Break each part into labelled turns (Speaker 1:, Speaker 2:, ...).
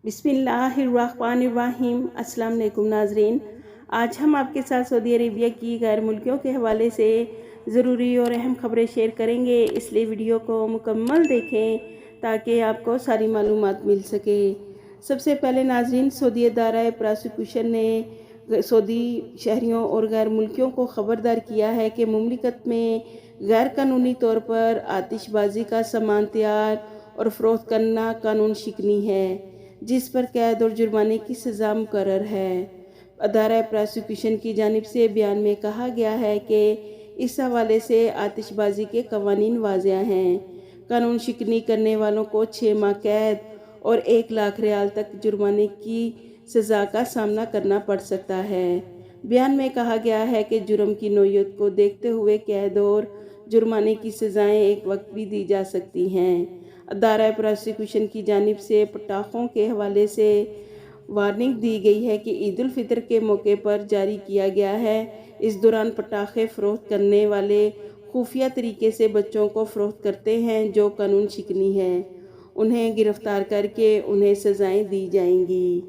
Speaker 1: बिस्मिल्लाहिर्रहमानिर्रहीम। अस्सलाम वालेकुम नाजरीन, आज हम आपके साथ सऊदी अरेबिया की गैर मुल्कियों के हवाले से ज़रूरी और अहम खबरें शेयर करेंगे, इसलिए वीडियो को मुकम्मल देखें ताकि आपको सारी मालूमात मिल सके। सबसे पहले नाजरीन, सऊदी अदारा प्रोसिक्यूशन ने सऊदी शहरियों और गैर मुल्कियों को ख़बरदार किया है कि मुमलिकत में गैर कानूनी तौर पर आतिशबाजी का सामान तैयार और फ़रोख्त करना कानून शिकनी है, जिस पर कैद और जुर्माने की सज़ा मुकर्रर है। अदारा प्रोसिक्यूशन की जानिब से बयान में कहा गया है कि इस हवाले से आतिशबाजी के कवानीन वाज़ेह हैं। कानून शिकनी करने वालों को 6 माह कैद और 1 लाख रियाल तक जुर्माने की सज़ा का सामना करना पड़ सकता है। बयान में कहा गया है कि जुर्म की नौयत को देखते हुए कैद और जुर्माने की सज़ाएं एक वक्त भी दी जा सकती हैं। अदारा प्रोसिक्यूशन की जानिब से पटाखों के हवाले से वार्निंग दी गई है कि ईद उल फितर के मौके पर जारी किया गया है। इस दौरान पटाखे फ़रोख्त करने वाले खुफिया तरीके से बच्चों को फ़रोख्त करते हैं, जो कानून शिकनी है। उन्हें गिरफ्तार करके उन्हें सज़ाएं दी जाएंगी।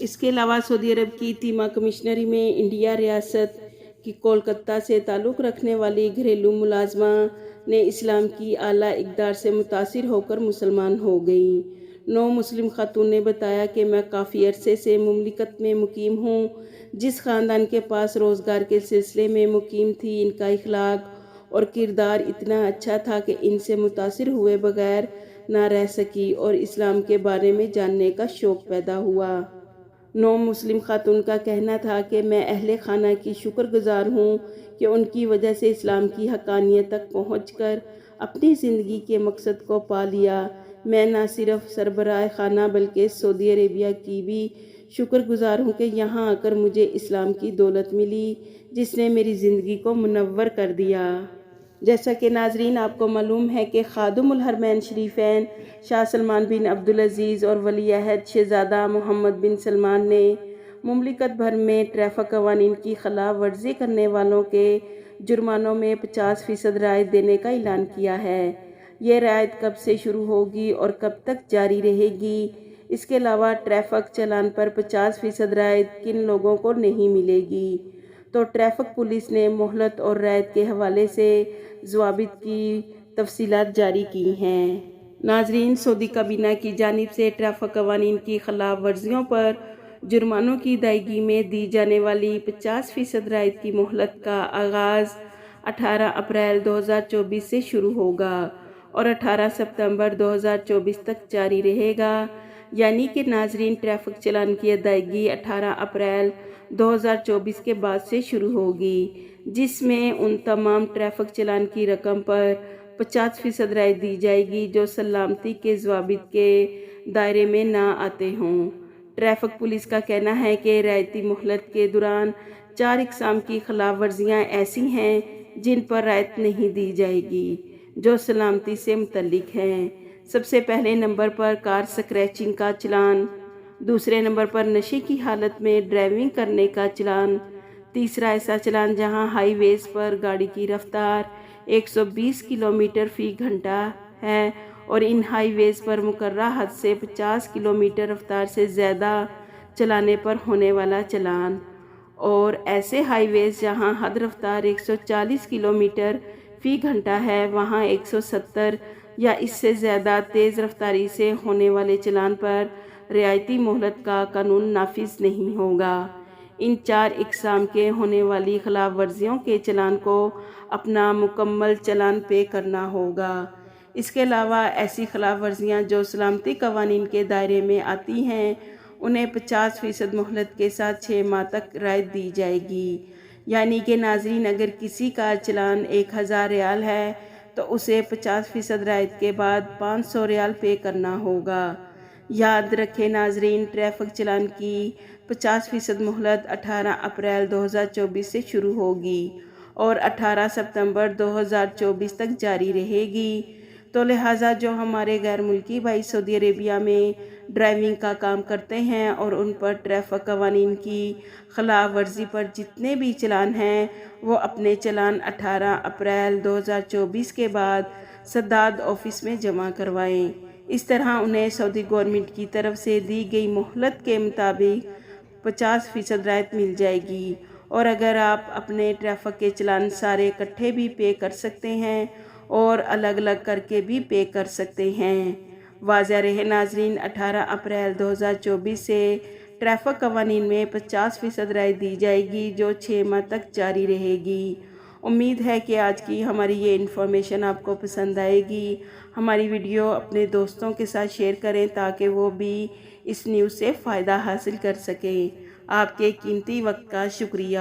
Speaker 1: इसके अलावा सऊदी अरब की तीमा कमिश्नरी में इंडिया रियासत की कोलकाता से ताल्लुक़ रखने वाली घरेलू मुलाजमा ने इस्लाम की आला इक़दार से मुतासिर होकर मुसलमान हो गई। 9 मुस्लिम खातून ने बताया कि मैं काफ़ी अरसे से मुमलिकत में मुकीम हूँ। जिस ख़ानदान के पास रोज़गार के सिलसिले में मुकीम थी, इनका इखलाक और किरदार इतना अच्छा था कि इनसे मुतासिर हुए बगैर ना रह सकी और इस्लाम के बारे में जानने का शौक़ पैदा हुआ। 9 मुस्लिम खातून का कहना था कि मैं अहले खाना की शुक्रगुजार हूँ कि उनकी वजह से इस्लाम की हकानियत तक पहुँचकर अपनी ज़िंदगी के मकसद को पा लिया। मैं न सिर्फ सरबराह खाना बल्कि सऊदी अरेबिया की भी शुक्रगुजार हूँ कि यहाँ आकर मुझे इस्लाम की दौलत मिली, जिसने मेरी ज़िंदगी को मुनव्वर कर दिया। जैसा कि नाजरीन आपको मालूम है कि खादुमुल हरमैन शरीफैन शाह सलमान बिन अब्दुल अजीज़ और वली अहद शहज़ादा मोहम्मद बिन सलमान ने मुमलिकत भर में ट्रैफिक कवानीन की खिलाफ वर्जी करने वालों के जुर्मानों में 50% रायत देने का ऐलान किया है। ये रायत कब से शुरू होगी और कब तक जारी रहेगी? इसके अलावा ट्रैफिक चालान पर 50% रायत किन लोगों को नहीं मिलेगी? तो ट्रैफिक पुलिस ने मोहलत और रायत के हवाले से ज़वाबित की तफसीलात जारी की हैं। नाजरीन, सऊदी काबीना की जानिब से ट्रैफिक कवानीन की खिलाफ वर्जियों पर जुर्मानों की अदायगी में दी जाने वाली 50% रायत की मोहलत का आगाज़ 18 अप्रैल 2024 से शुरू होगा और 18 सितंबर 2024 तक जारी रहेगा। यानी कि नाजरीन, ट्रैफिक चालान की अदायगी 18 अप्रैल 2024 के बाद से शुरू होगी, जिसमें उन तमाम ट्रैफिक चालान की रकम पर 50% रायत दी जाएगी जो सलामती के ज़वाबित के दायरे में ना आते हों। ट्रैफिक पुलिस का कहना है कि रायती मोहलत के दौरान 4 इक़साम की खिलाफ वर्जियाँ ऐसी हैं जिन पर रायत नहीं दी जाएगी, जो सलामती से मुतल्लिक हैं। सबसे पहले नंबर पर कार स्क्रैचिंग का चालान, दूसरे नंबर पर नशे की हालत में ड्राइविंग करने का चालान, तीसरा ऐसा चालान जहां हाईवेज़ पर गाड़ी की रफ्तार 120 किलोमीटर फ़ी घंटा है और इन हाईवेज़ पर मुकर्ररा हद से 50 किलोमीटर रफ्तार से ज़्यादा चलाने पर होने वाला चालान, और ऐसे हाईवेज़ जहां हद रफ्तार 140 किलोमीटर फ़ी घंटा है, वहां 170 या इससे ज़्यादा तेज़ रफ्तारी से होने वाले चालान पर रियायती मोहलत का कानून नाफिज नहीं होगा। इन 4 इक़साम के होने वाली खिलाफ वर्जियों के चालान को अपना मुकम्मल चालान पे करना होगा। इसके अलावा ऐसी खिलाफ वर्जियाँ जो सलामती कवानीन के दायरे में आती हैं, उन्हें 50% मोहलत के साथ 6 माह तक रायत दी जाएगी। यानी कि नाजरीन, अगर किसी का चालान 1000 रियाल है तो उसे 50% रायत के बाद 500 रियाल पे करना होगा। याद रखें नाजरीन, ट्रैफिक चालान की 50% मोहलत 18 अप्रैल 2024 से शुरू होगी और 18 सितंबर 2024 तक जारी रहेगी। तो लिहाजा जो हमारे गैर मुल्की भाई सऊदी अरेबिया में ड्राइविंग का काम करते हैं और उन पर ट्रैफिक कवानीन की खिलाफ वर्जी पर जितने भी चालान हैं, वो अपने चालान 18 अप्रैल 2024 के बाद सद्दाद ऑफिस में जमा करवाएं। اس طرح انہیں سعودی گورنمنٹ کی طرف سے دی گئی مہلت کے مطابق 50% رعایت مل جائے گی، اور اگر آپ اپنے ٹریفک کے چلان سارے اکٹھے بھی پے کر سکتے ہیں اور الگ الگ کر کے بھی پے کر سکتے ہیں۔ واضح رہے ناظرین، 18 اپریل 2024 سے ٹریفک قوانین میں 50% رعایت دی جائے گی، جو 6 ماہ تک جاری رہے گی۔ امید ہے کہ آج کی ہماری یہ انفارمیشن آپ کو پسند آئے گی۔ ہماری ویڈیو اپنے دوستوں کے ساتھ شیئر کریں تاکہ وہ بھی اس نیوز سے فائدہ حاصل کر سکیں۔ آپ کے قیمتی وقت کا شکریہ۔